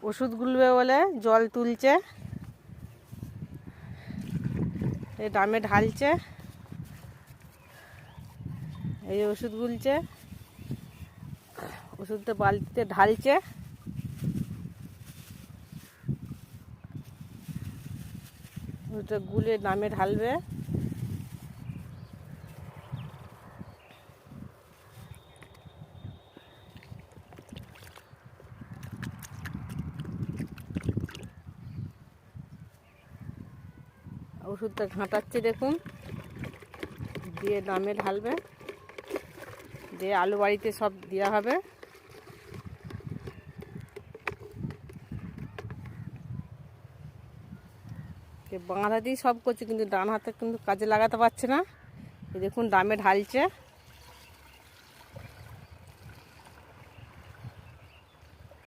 ওষুধ গুলবে বলে জল তুলছে, এই ড্রামে ঢালছে, এই ওষুধ গুলছে, ওষুধটা বালতিতে ঢালছে, ওটা গুলে ড্রামে ঢালবে। ওষুধটা ঘাঁটাচ্ছে দেখুন, দিয়ে ড্রামে ঢালবে, দিয়ে আলু বাড়িতে সব দেওয়া হবে। বাঁ হাতেই সব করছে, কিন্তু ডান হাতে কিন্তু কাজে লাগাতে পারছে না। দেখুন ড্রামে ঢালছে।